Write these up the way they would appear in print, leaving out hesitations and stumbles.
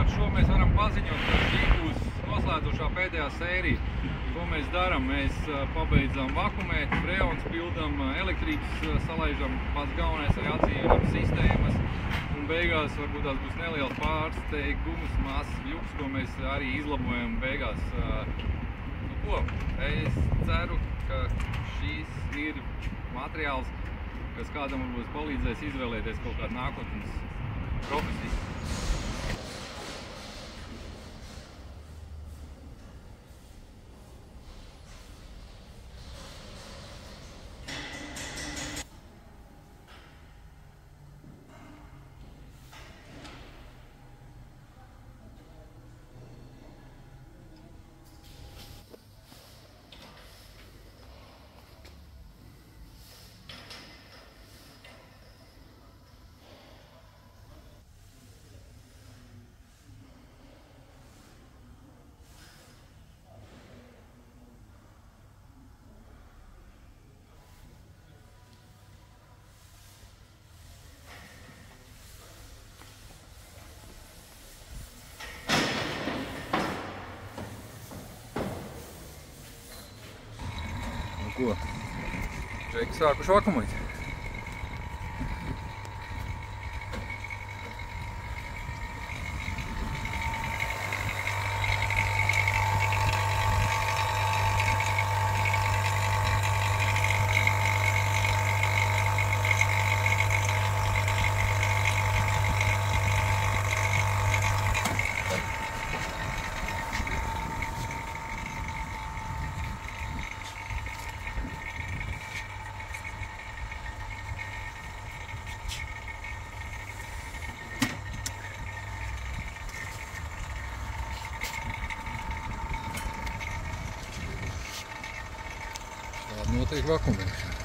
ar šo mēs varam paziņot, ka šī būs noslēdzošā pēdējā sērija. Ko mēs darām? Mēs pabeidzam vakumēt, freons pildam, elektrības salaižam, pats galvenais arī atdzīvinam sistēmas. Un beigās varbūt tās būs neliels pārsteigums, mazs vļuks, ko mēs arī izlabojam beigās. Nu ko, es ceru, ka šīs ir materiāls, kas kādam varbūt palīdzēs izvēlēties kaut kādu nākotnes profesiju. Ko? Čeki sākuši vakumēt. Notiek vakumēšana.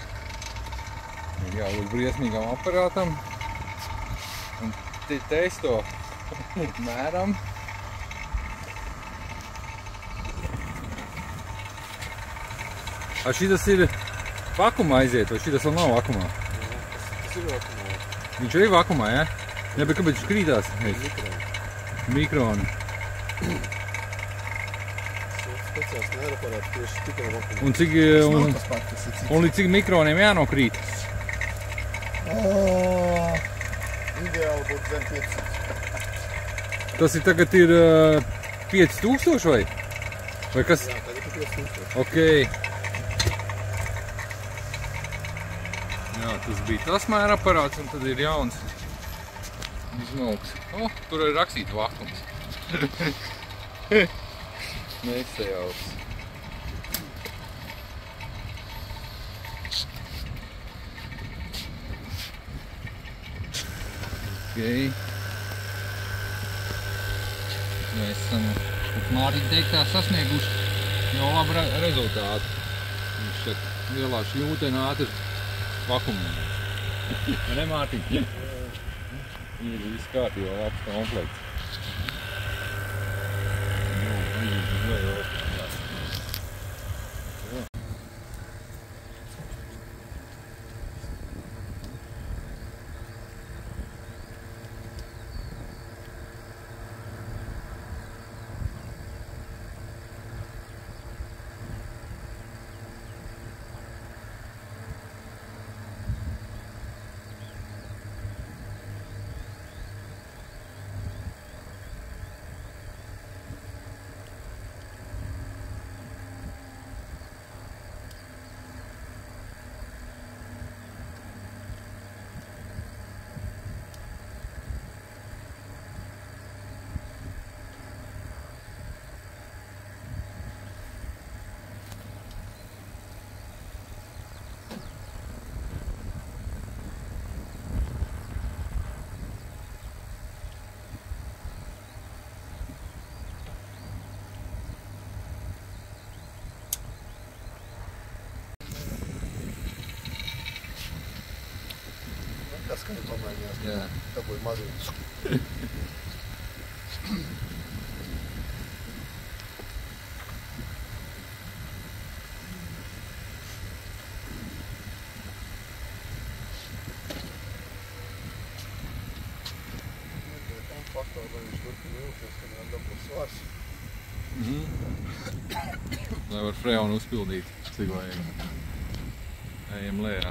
Ir jābūt briesmīgam aparātam un testo mēram. Šitas ir vakumā aiziet, vai šitas vēl nav vakumā? Jā, tas ir vakumā. Viņš arī vakumā, ja? Jā, bet kāpēc viņš krītās? Mikroni. Speciāls mēraparāts tieši tikai vakumā. Un līdz cik mikroniem jānokrīt? Ideāli būtu zem 500. Tas ir tagad ir 5000 vai? Vai kas? Jā, tagad ir 5000. Ok. Jā, tas bija tas mēraparāts un tad ir jauns izmauks. Tur ir rakstīts vakums. Nesajauks. Ok. Mēs esam Mārtiņa teiktā sasnieguši jau labu rezultātu. Viņš šeit lielā šļūtenā ātri vakumā. Ne, Mārtiņ? Ir viss kārtībā, labs komplekts. Tas, ka pamainījās, dabūja mazītis. Faktori viņš turpina jūties, ka man dabūs svars. Lai var freonu uzpildīt, cik vajag. Ejam lejā.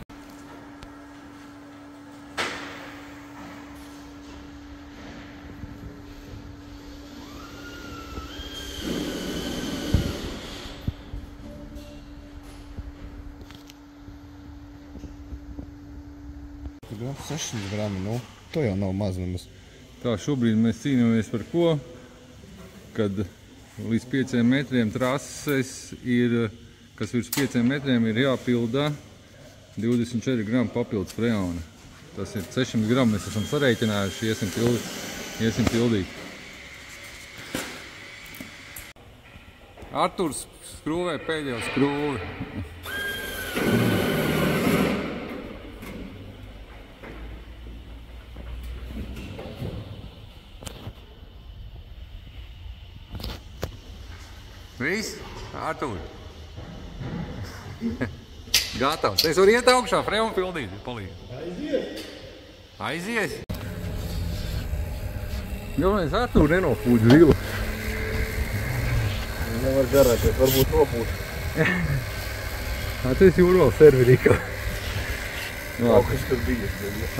Gram 600 grami, nu, to jau nav maz nemaz. Tā, šobrīd mēs cīnāmies par ko, kad līdz 5 metriem trases ir, kas virs 5 metriem ir jāpildā 24 gramu papildus freona. Tas ir 600 gramu, mēs esam sareiķinājuši, iesim pildīt. Arturs skrūvē pēdējo skrūvi. Viss? Artur. Gatavs. Es varu iet augšā, freonu pildīt. Aizies. Galvenais Artur nenopūdz zilu. Nevar garāties, varbūt nopūst. Tas jūrvēl serverīkā. Kaut kas tur bija.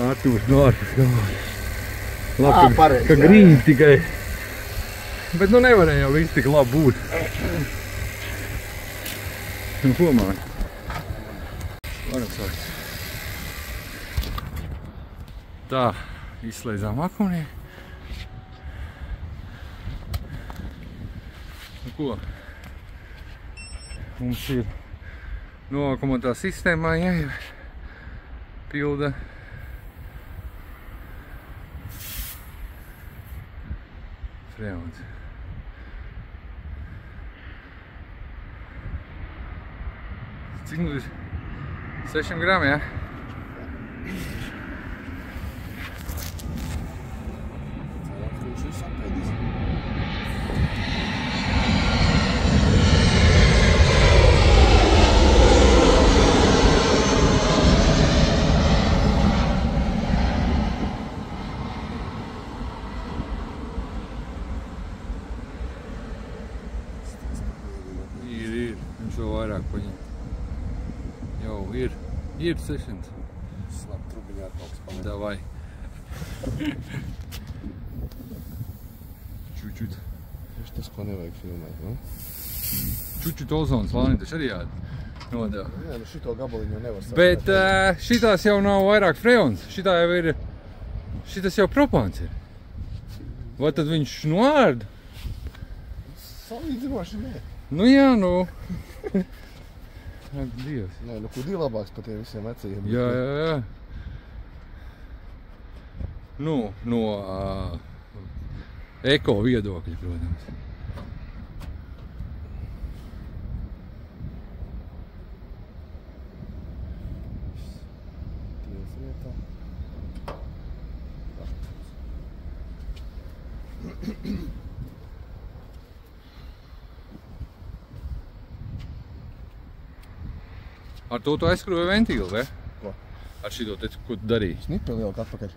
Arturs no ārpus galvā. Labi, ka grīņ tikai. Bet nu nevarēja jau viss tik labi būt. Nu ko, māj? Varam sākt. Tā, izslēdzām akumī. Nu ko? Mums ir novakumatā sistēmā jāpilda freons. Cik nu ir? 600 grami, jā? Viņš visu apēdīs. Ir. Viņš vēl vairāk paņem. Jau ir 600. Labi, trubiņā atpauks paliek. Davai. Čučut. Tieši tas, ko nevajag filmēt, nu? Čučut ozonas lāni, taču arī jādara. Nodeva. Nē, nu šito gabaliņu jau nevar sākt. Bet šitās jau nav vairāk freons. Šitā jau ir, šitas jau propāns ir. Vai tad viņš noārda? Salīdzinoši nē. Nu jā, nu. Ak, Dievs. Nē, nu kudī labāks par tiem visiem vecajiem. Jā. Nu, no eko viedokļa, protams. Tiesa vietā. Ar to tu aizskrūvēji ventīlu, vai? Ko? Ar šito te, ko tu darīji? Snipeli ielikt atpakaļ.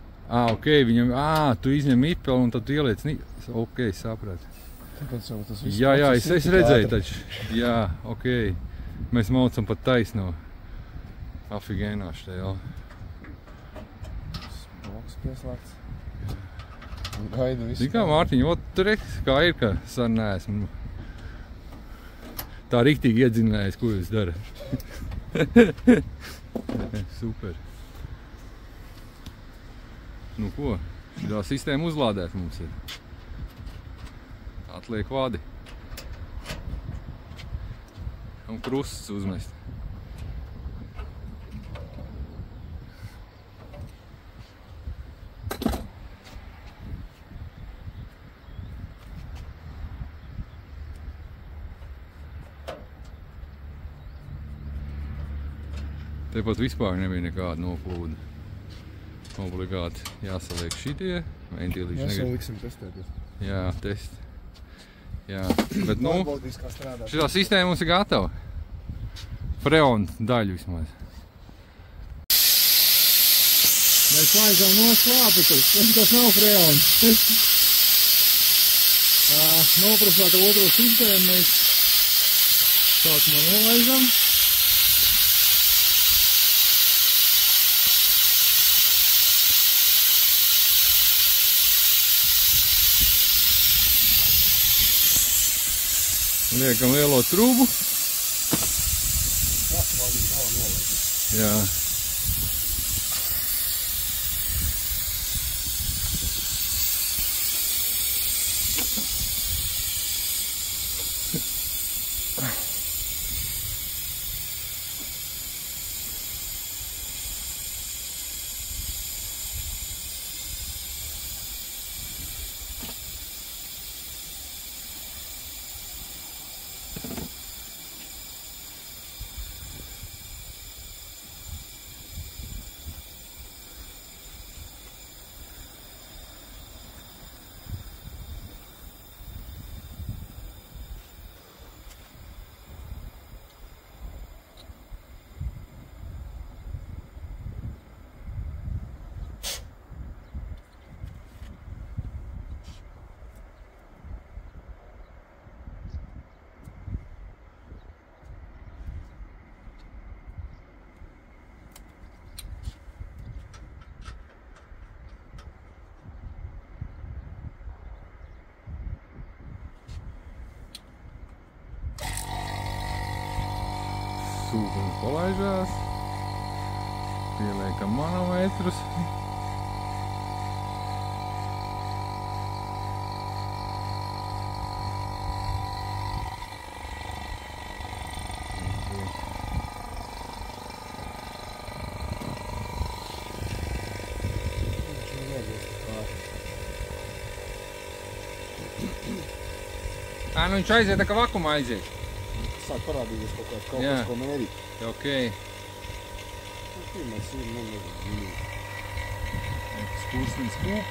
Ok, viņam, tu izņem ipeli un tad tu ieliec ok, saprāt. Tāpēc jau tas viss... Jā, es redzēju taču. Jā, ok. Mēs maucam pat taisno. Afigēnāši te jau. Bloks pieslēgts. Un gaida visu. Zini kā, Mārtiņ, ot, tur kā ir, ka san neesmu tā riktīgi iedzinājis, ko jūs darat. Super. Nu ko, šitā sistēma uzlādēt mums ir. Atliek vadi. Un krusts uzmest. Tepat vispār nebija nekāda noplūda. Obligāti jāsaliek šitie ventīlīši. Mēs jau liksim testēties. Jā, test. Jā, bet nu, šitā sistēma mums ir gatava. Freon daļu vismaz. Mēs laizām no slāpekļus, tas nav freons. noprasāt otro sistēmu, mēs sākumā nolaidam. Liekam lielo trubu. Jā. Sūkums palaižās, pieliekam manometrus. Nu viņš aiziet, tā kā vakumā aiziet. Sāk parādīties kaut kas, ko mērīt. Ok. Pirmais ir nemēģināt. Spūrsnīs kūp.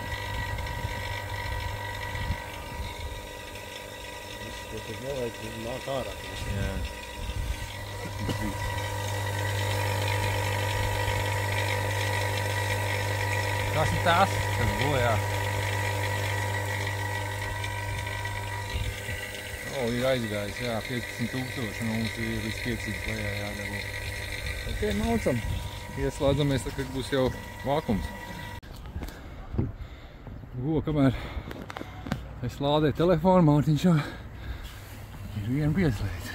Viss, ko tad nevajag, nāk ārā. Jā. Kas ir tas, kas bojā? Ir aizgājis, jā, 15,000 un mums ir līdz 500 lejā jādabū. Ok, maucam. Ieslēdzamies, tad, kad būs jau vakums. Kamēr es lādēju telefonu, Mārtiņš jau ir vienu pieslēdz.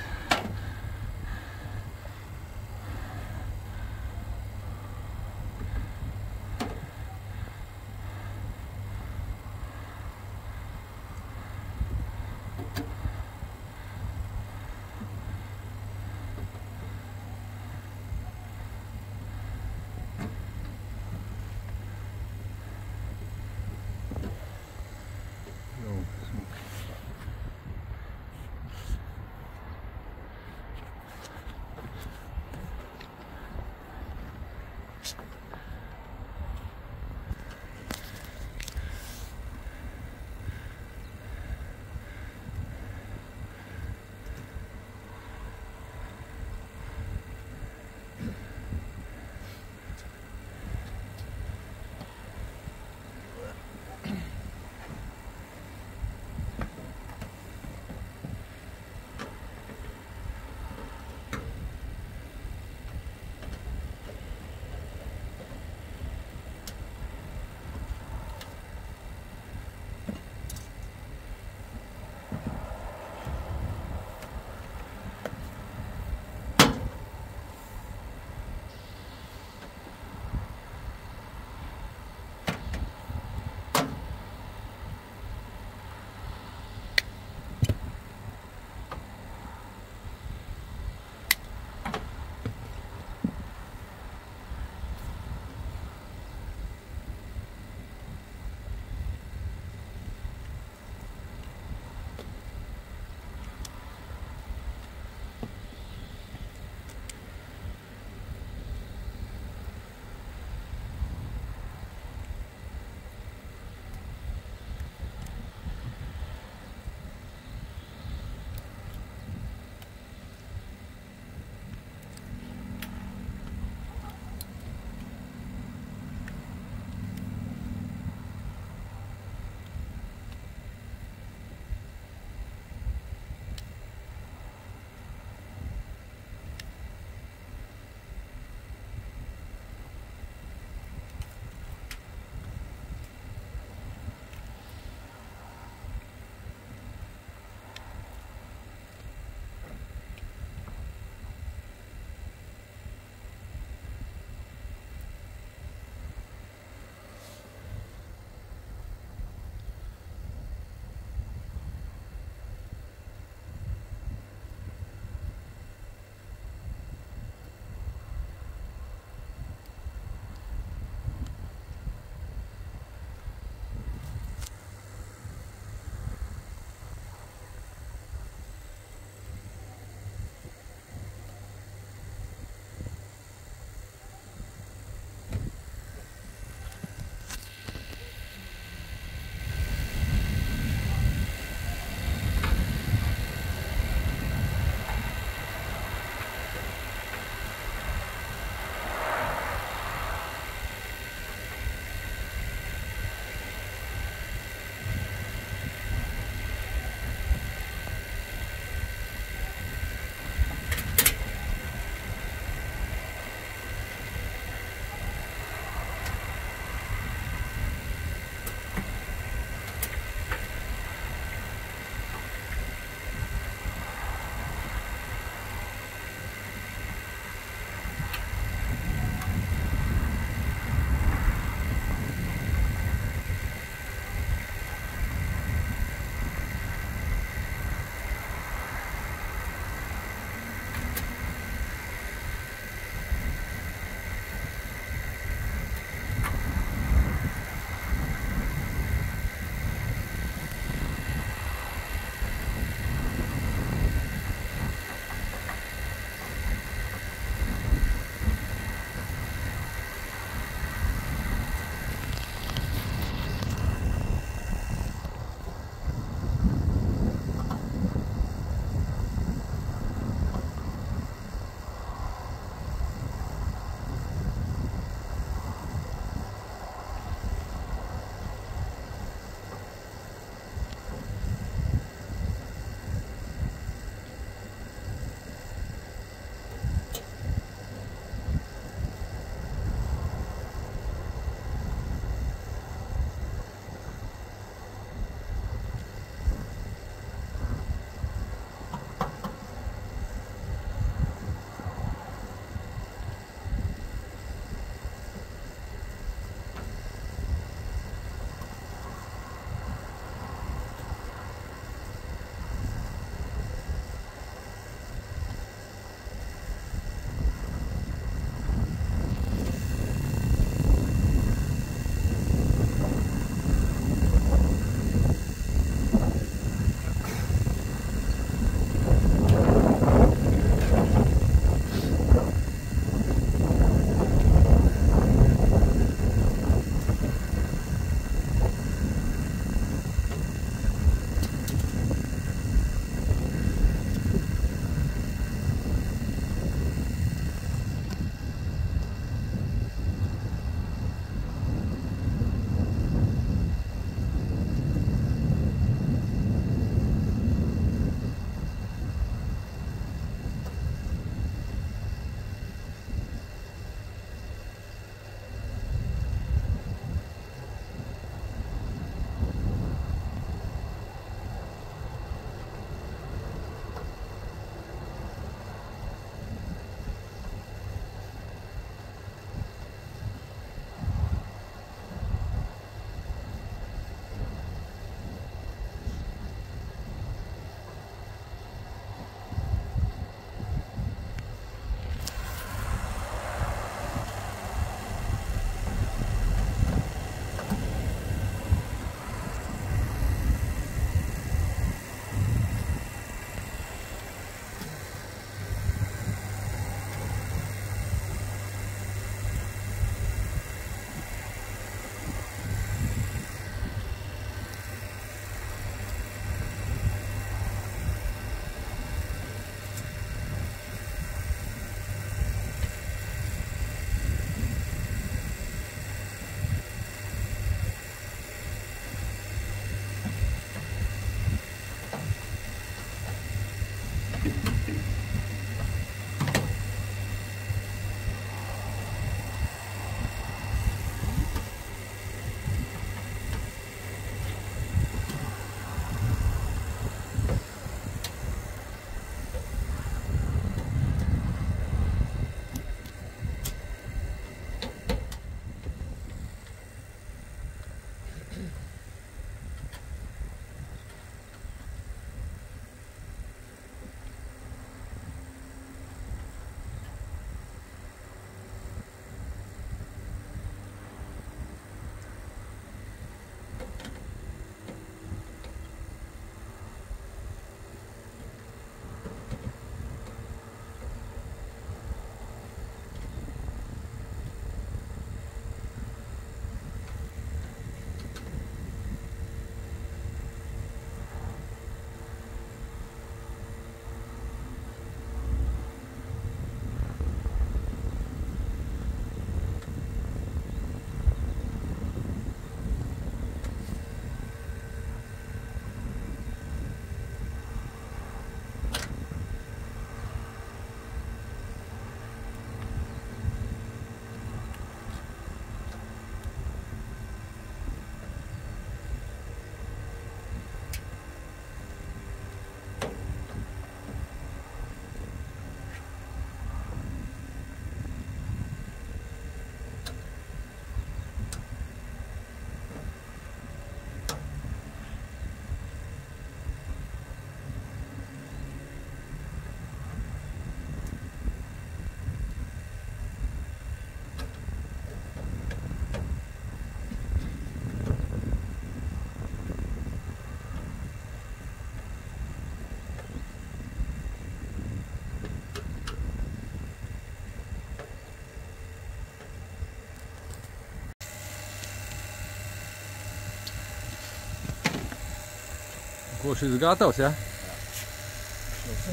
Ko šis gatavs, ja?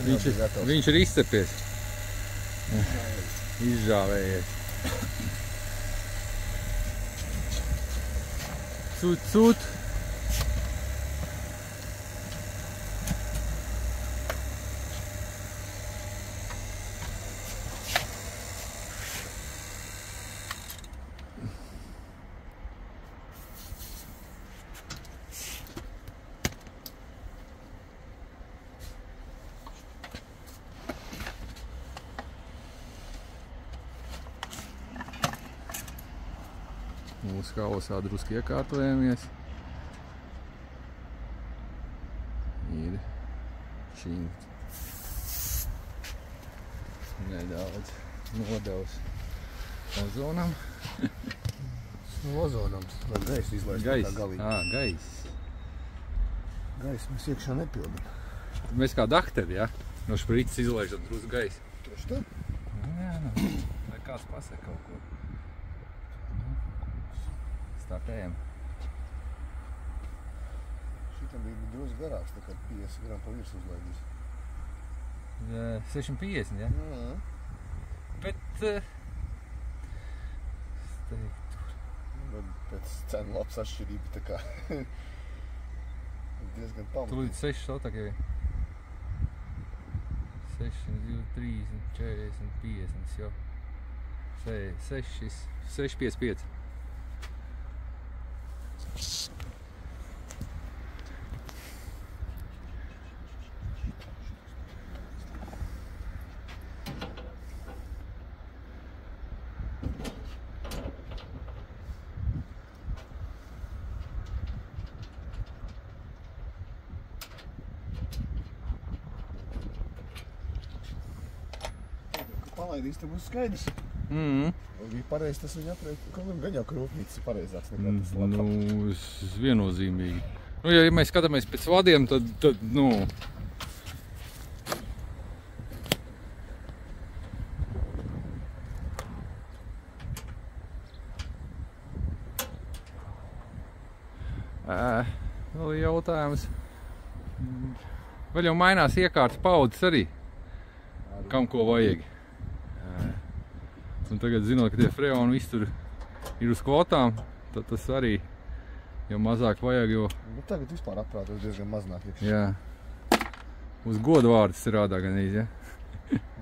Viņš ir izcepies. Izžāvējies. Cūt, cūt. Mūsu kausā druski iekārtojamies. Ir šķiņķi. Nedaudz nodevs ozonam. Ozonam, lai gaisu izlaist tā galīgi. Gaiss. Gaisu mēs iekšā nepildam. Mēs kā dakteri, ja? No šprices izlaižam drusku gaisu. Tieši tā? Jā, vai kāds pasaka kaut ko. Startējam. Šitam bija drusku garāks, tā kā 50 gramu pa virs uzlaidīs. 650, ja? Jā. Bet... Pēc cenu labs atšķirība, tā kā... diezgan pamatīgi. Tu līdz 6 sotakai. 6, 30, 40, 50, jo. 6, 55. Palaidīs, te būs skaidrs. Vai bija pareizi tas viņa aprēt? Gan jau, ka rūpnīcas ir pareizāks nekā tas labāk. Nu, viennozīmīgi. Nu, ja mēs skatāmies pēc vadiem, tad nu... Vēl ir jautājums. Vēl jau mainās iekārtas paudzes arī. Kam ko vajag. Un tagad, zinot, ka tie freoni viss tur ir uz kvotām, tad tas arī jau mazāk vajag, jo... Nu, tagad vispār aprātos diezgan maznāk iekšā. Jā. Uz godu vārdu strādā gan īsti, ja?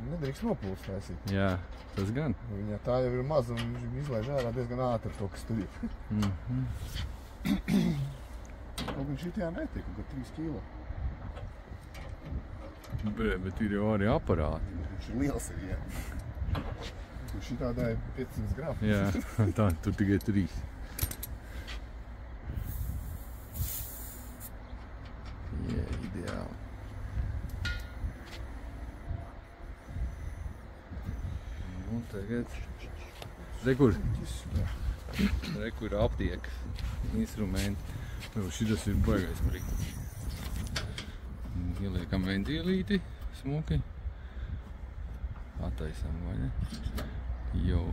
Nedrīkst nopūst taisīt. Jā, tas gan. Viņa tā jau ir maza un viņš izlaiž ārā diezgan ātri to, kas tur ir. Kaut gan šitajā netiek, kaut 3 kilo. Bet ir jau arī aparāti. Viņš ir liels, jā. Šitādā ir 500 gramu. Jā, tā, tur tikai 3. Jā, ideāli. Un tagad... Rekur ir aptiekas, instrumenti. Šitas ir baigais prikts. Ieliekam ventīlīti, smuki. Attaisam, vai ne? Jau.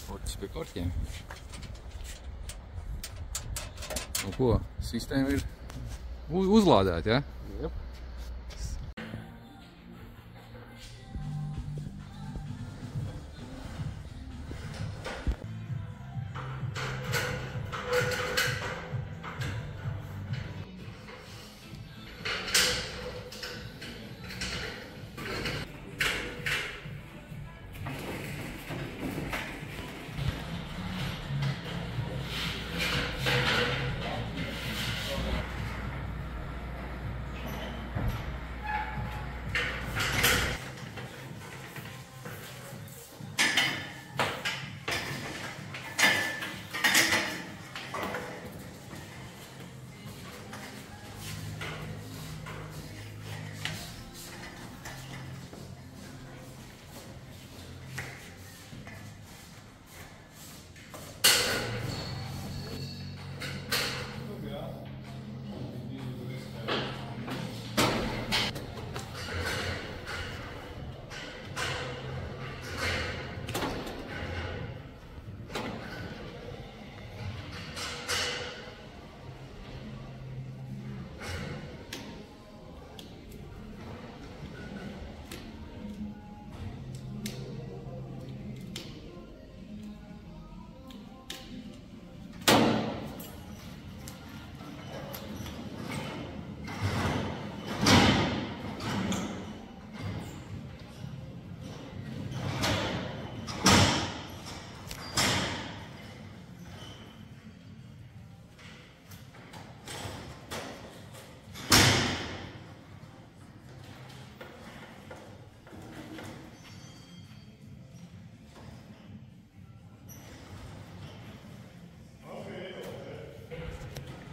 Kurķis pie korķiem. Un ko? Sistēma ir uzlādēta, ja? Jep.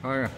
Ajde.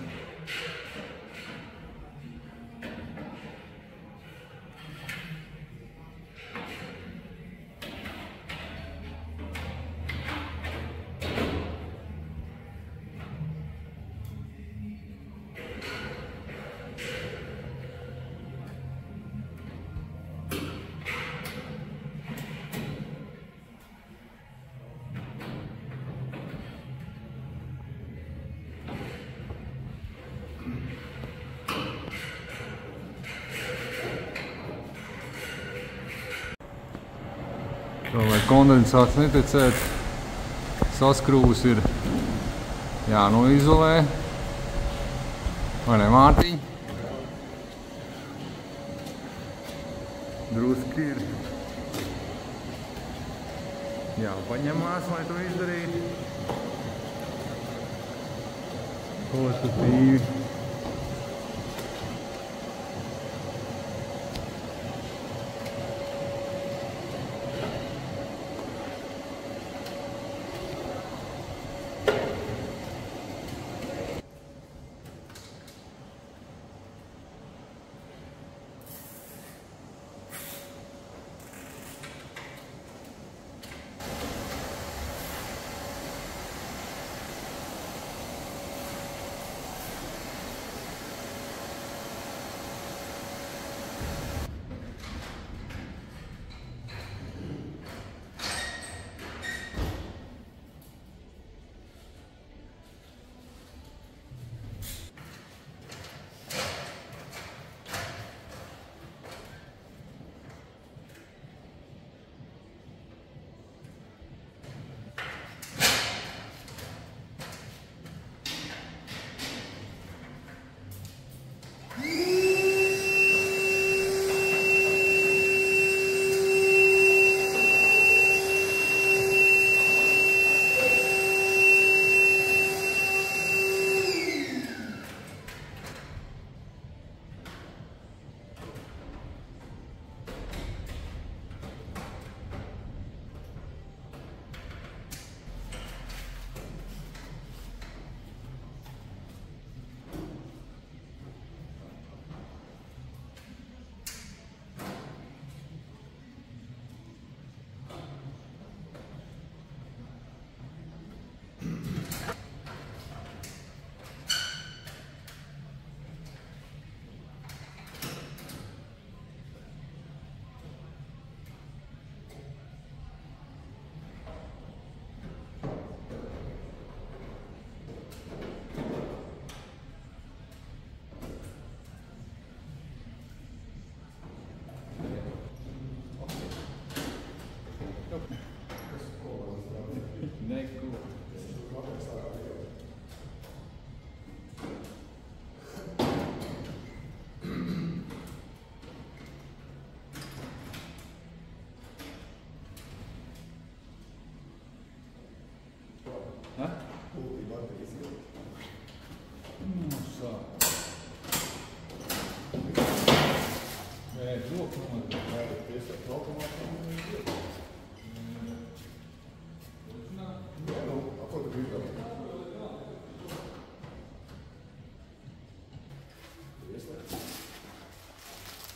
Lai kondensāts neticēt, saskrūvs ir jānoizolē. Vai ne, Mārtiņ? Druski ir jāpaņemās, lai to izdarītu. Pozitīvi.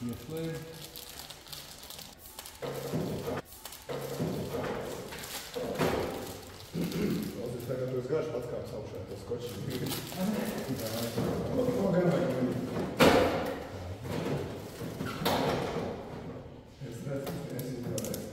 Ieslēdz. Es tagad tos garš pats kāps augšā, tos kočus. To gan vajag. Es redzu, es izvēlēs.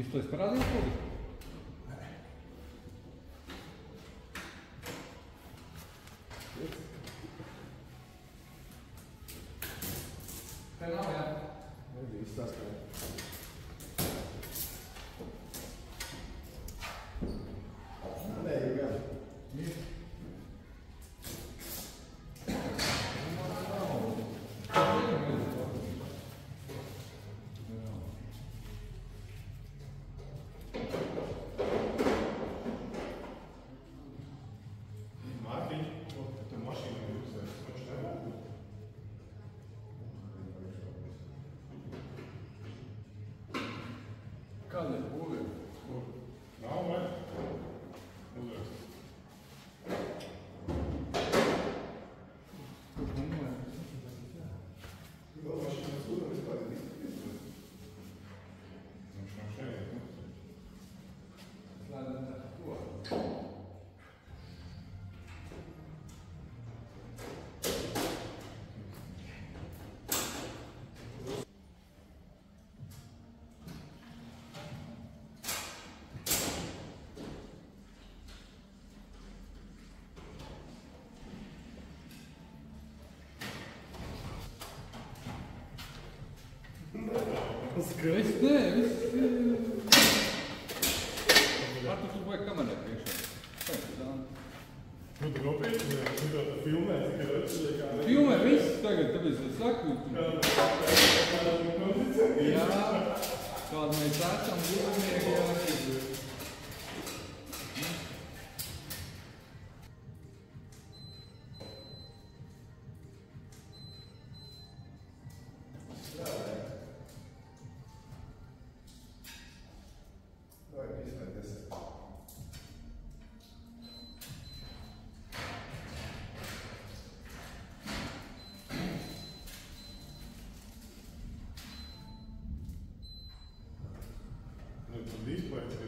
Tu esi parādījis kaut ko? Te nav, jā? Nebija izstāstīt. Nē, ir gan. Kāda ir būvē? Nav, vai? Uzreiz. Vēl mašīnas tur vispār ir izturēt. Viņš nav šeit. Slēdam tā to. Skaisti, nē, viss. Ar tu vajag kamerē priekšā. Nu, tu nopietni, tu tā filmē, tikai redzēji, kā... Filmē viss tagad, tāpēc es saku. Jā, kādu mēs esam būvnieki, jā. Nu, tu līdz pēc, ka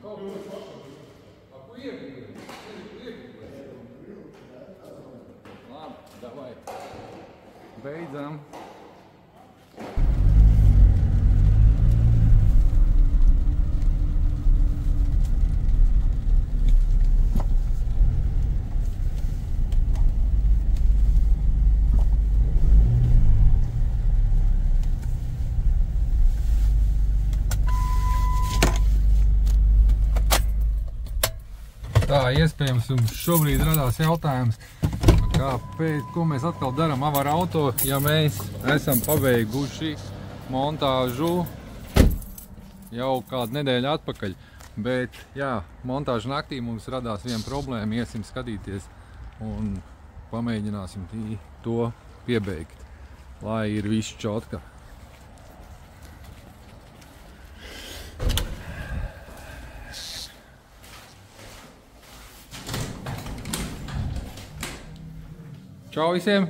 Labi, davai. Beidzam. Tā, iespējams, jums šobrīd radās jautājums, ko mēs atkal darām ar auto, ja mēs esam pabeiguši montāžu jau kādu nedēļu atpakaļ. Bet, jā, montāžu naktī mums radās viena problēma, iesim skatīties un pamēģināsim to piebeigt, lai ir viss čotka. Čau visiem!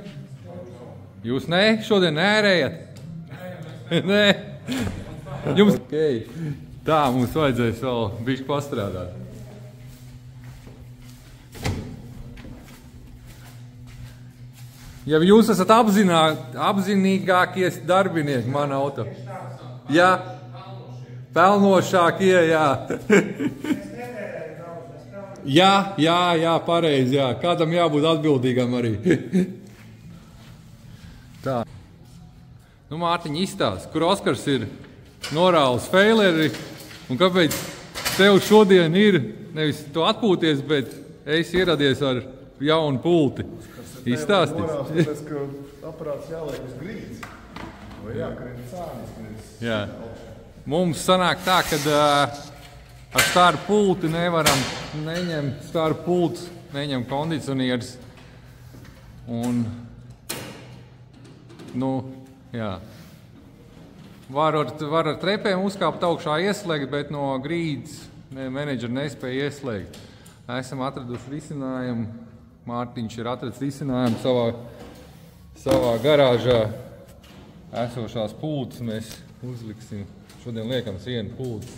Jūs ne? Šodien neērējat? Nē? Jums... Okay. Tā, mums vajadzēs vēl bišķi pastrādāt. Ja jūs esat apzinīgākie darbinieki man auto. Jā? Pelnošākie, jā. Jā, pareizi, jā. Kādam jābūt atbildīgam arī. Tā. Nu, Mārtiņ, izstāst, kur Oskars ir norālis feileri un kāpēc tev šodien ir nevis tu atpūties, bet es ieradies ar jaunu pulti. Izstāstīts. Norālis, tāpēc, ka aparāts jāliek uz grīdas. Vai jākrīt sānis. Jā. Mums sanāk tā, kad ar staru pulti neņem staru pults, neņem kondicionieris. Un, nu, jā. Var ar trepēm uzkāpt augšā ieslēgt, bet no grīdas menedžeri nespēja ieslēgt. Esam atraduši risinājumu. Mārtiņš ir atradis risinājumu savā garāžā esošās pultas. Mēs uzliksim, šodien liekam sienu pultas.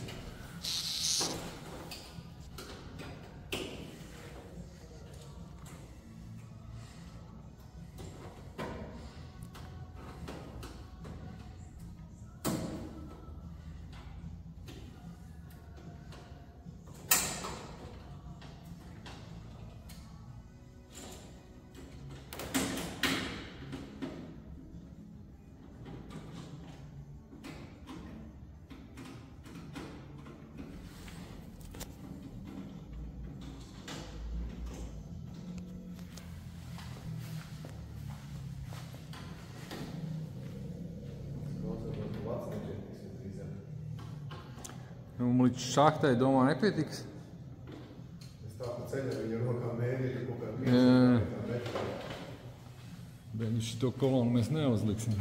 Nu, līdz šahtai, domā, nepietiks? Es tā pa ceļā viņa rokā mērīju kaut kā piesaka. Bet šito kolonu mēs neuzliksim.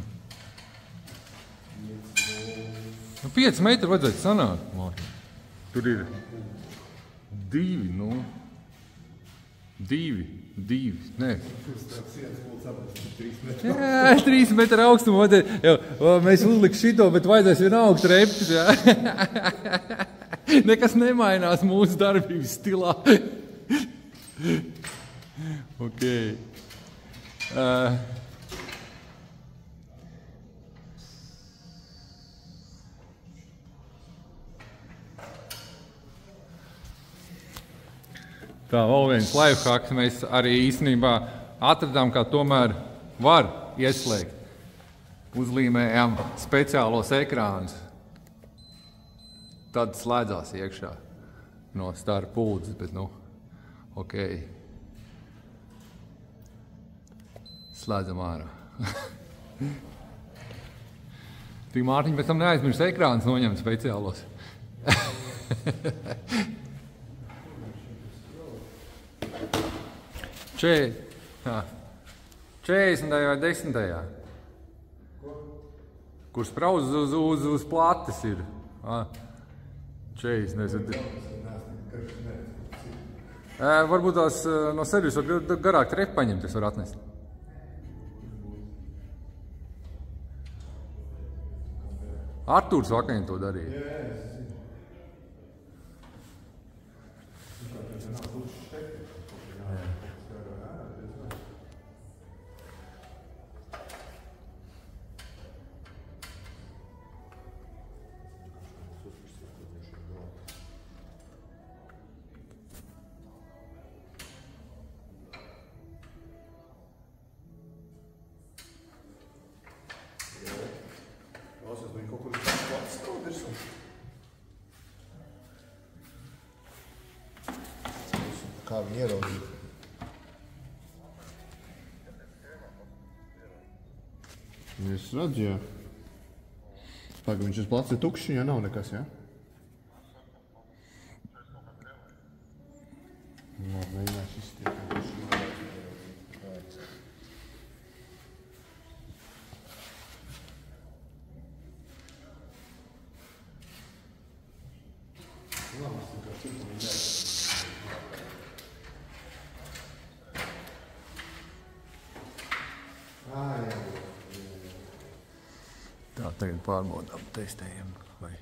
5 metri vajadzētu sanākt, Mārtiņ. Tur ir 2, nu. 2, nē. Sienas pults aprast 3 metri. Jā, 3 metri augstumu vajadzētu. Mēs uzliks šito, bet vajadzēs vienalga trepes, jā. Nekas nemainās mūsu darbības stilā. Ok. Tā, vēl viens lifehacks. Mēs arī īstenībā atradām, kā tomēr var ieslēgt. Uzlīmējām speciālos ekrānus. Tad slēdzās iekšā no staru puldzes, bet, nu, ok. Slēdzam ārā. Tik Mārtiņ, pēc tam neaizmirst ekrānus noņemt speciālos. Tā. 40. vai 10. Kur sprauz uz plates ir. 40, nezinu. Varbūt tās no servisa var garāk trepi paņemt, es varu atnest. Artūrs Vakaņi to darīja. Klausies, viņi kaut kur plats kaut virsū. Kā viņi ieraudīt? Es redzu, jā. Pagaid, viņš uz plats ir tukšs, ja nav nekas, jā? Jā, mēģinās izstiet. Tā, tagad pārbaudām, testējam, vai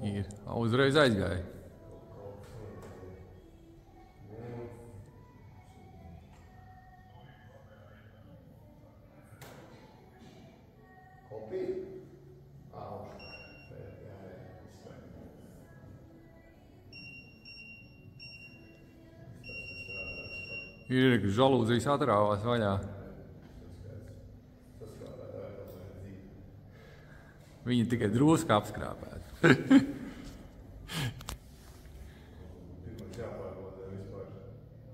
ir. Uzreiz aizgāja. Ir, ka žalūzijas atrāvās vaļā. Viņi tikai drusku apskrāpēti.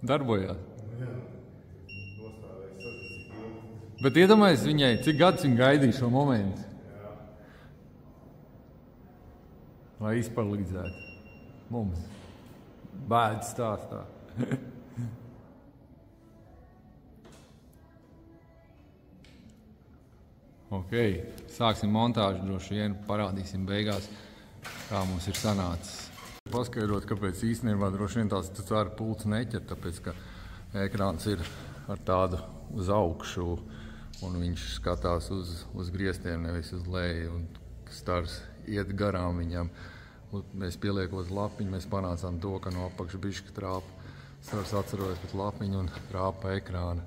Darbojās. Bet iedomājies viņai, cik gadus viņa gaidīja šo momentu. Lai izpalīdzētu mums. Bēdas stāstā. Ok, sāksim montāžu, droši vien parādīsim beigās, kā mums ir sanācis. Paskaidrot, kāpēc īstenībā droši vien tās ar pults neķer, tāpēc, ka ekrāns ir ar tādu uz augšu un viņš skatās uz griestiem, nevis uz leju, un stars iet garām viņam. Mēs pieliekot lapiņu, mēs panācām to, ka no apakša bišķi trāpa. Stars atcerojas pēc lapiņu un trāpa ekrāna.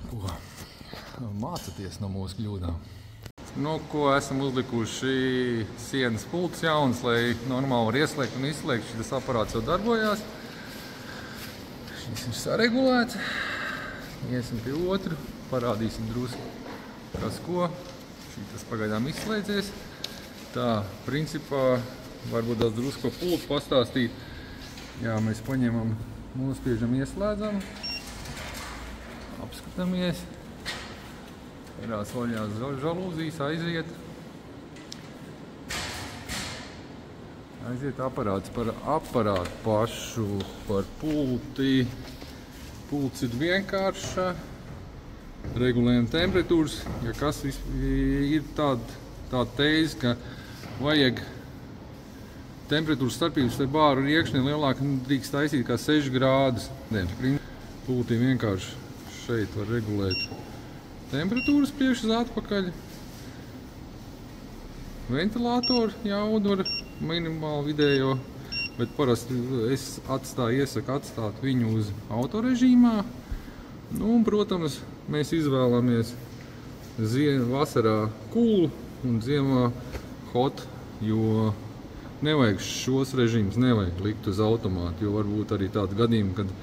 Ko? Mācaties no mūsu kļūdām. Nu, ko esam uzlikuši sienas pults jauns, lai normāli var ieslēgt un izslēgt. Šis aparāts jau darbojās. Šis ir saregulēts. Iesim pie otru, parādīsim drusku, kas ko. Šis pagaidām izslēdzies. Tā, principā, varbūt tās drusku pultu pastāstīt. Jā, mēs paņemam, nospiežam, ieslēdzam. Apskatāmies. Varās vaļās žalūzijas, aiziet. Aiziet aparāts par aparātu pašu, par pulti. Pults ir vienkārša. Regulējam temperatūras. Ja kas ir tāda tēze, ka vajag temperatūras starpības ar bāru riekšņi lielāka, drīkst taisīt kā 6 grādus. Pultī vienkārši šeit var regulēt temperatūras priekš uz atpakaļ. Ventilātoru jaudu var minimāli vidējo, bet parasti es iesaku atstāt viņu uz autorežīmā. Nu, un, protams, mēs izvēlamies vasarā cool un ziemā hot, jo nevajag šos režīmus nevajag likt uz automātu, jo varbūt arī tādi gadījumi, kad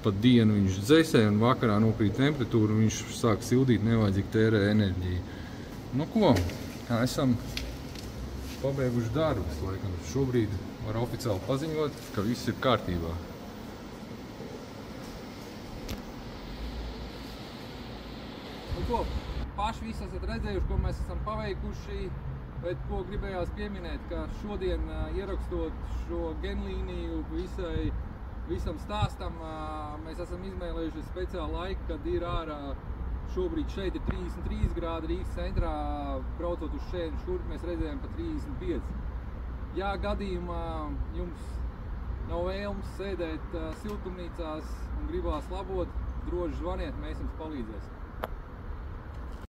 pat dienu viņš dzēsē un vakarā nokrīt temperatūru, un viņš sāk sildīt, nevajadzīgi tērē enerģiju. Nu ko, esam pabeiguši darbus, laikam šobrīd var oficiāli paziņot, ka viss ir kārtībā. Nu ko, paši visi esat redzējuši, ko mēs esam paveikuši, bet ko gribējās pieminēt, ka šodien ierakstot šo genlīniju visam stāstam, mēs esam izmēlējuši speciālu laiku, kad ir ārā, šobrīd šeit ir 33 grādi Rīgas centrā, braucot uz šeit, šurp mēs redzējām pa 35. Ja gadījumā jums nav vēlmes sēdēt siltumnīcās un gribās labot, droši zvaniet, mēs jums palīdzēsim.